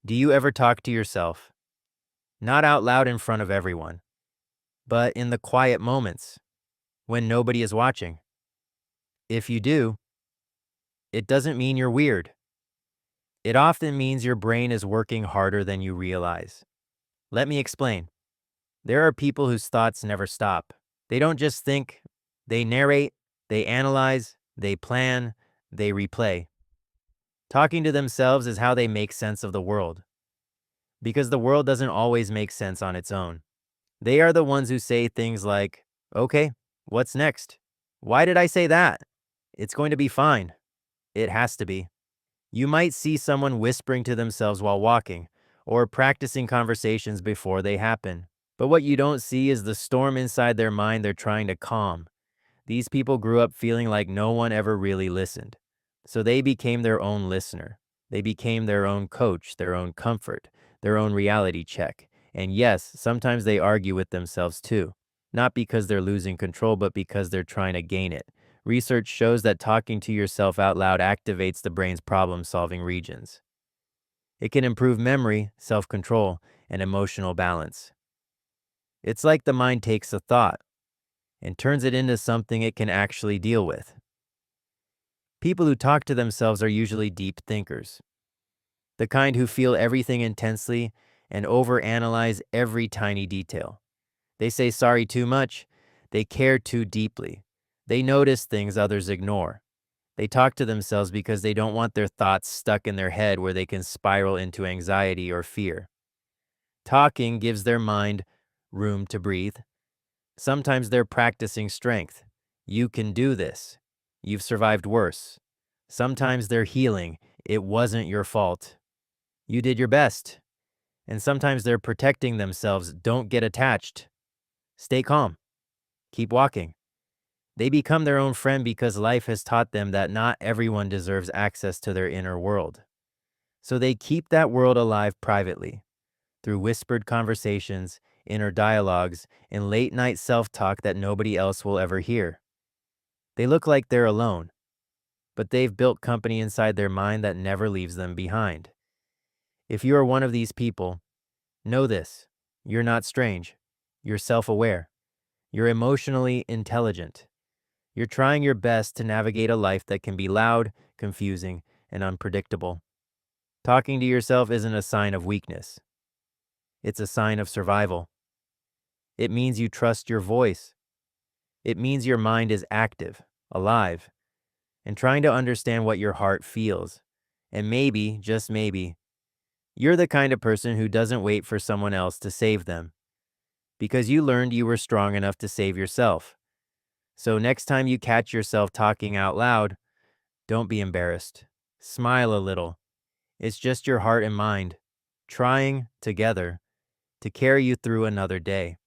Do you ever talk to yourself? Not out loud in front of everyone, but in the quiet moments when nobody is watching. If you do, it doesn't mean you're weird. It often means your brain is working harder than you realize. Let me explain. There are people whose thoughts never stop. They don't just think, they narrate, they analyze, they plan, they replay. Talking to themselves is how they make sense of the world, because the world doesn't always make sense on its own. They are the ones who say things like, okay, what's next? Why did I say that? It's going to be fine. It has to be. You might see someone whispering to themselves while walking, or practicing conversations before they happen. But what you don't see is the storm inside their mind they're trying to calm. These people grew up feeling like no one ever really listened. So they became their own listener. They became their own coach, their own comfort, their own reality check. And yes, sometimes they argue with themselves too. Not because they're losing control, but because they're trying to gain it. Research shows that talking to yourself out loud activates the brain's problem-solving regions. It can improve memory, self-control, and emotional balance. It's like the mind takes a thought and turns it into something it can actually deal with. People who talk to themselves are usually deep thinkers, the kind who feel everything intensely and overanalyze every tiny detail. They say sorry too much, they care too deeply, they notice things others ignore. They talk to themselves because they don't want their thoughts stuck in their head where they can spiral into anxiety or fear. Talking gives their mind room to breathe. Sometimes they're practicing strength. You can do this. You've survived worse. Sometimes they're healing. It wasn't your fault. You did your best. And sometimes they're protecting themselves. Don't get attached. Stay calm. Keep walking. They become their own friend because life has taught them that not everyone deserves access to their inner world. So they keep that world alive privately, through whispered conversations, inner dialogues, and late-night self-talk that nobody else will ever hear. They look like they're alone, but they've built company inside their mind that never leaves them behind. If you are one of these people, know this: you're not strange. You're self-aware. You're emotionally intelligent. You're trying your best to navigate a life that can be loud, confusing, and unpredictable. Talking to yourself isn't a sign of weakness. It's a sign of survival. It means you trust your voice. It means your mind is active, alive, and trying to understand what your heart feels. And maybe, just maybe, you're the kind of person who doesn't wait for someone else to save them, because you learned you were strong enough to save yourself. So next time you catch yourself talking out loud, don't be embarrassed. Smile a little. It's just your heart and mind trying together to carry you through another day.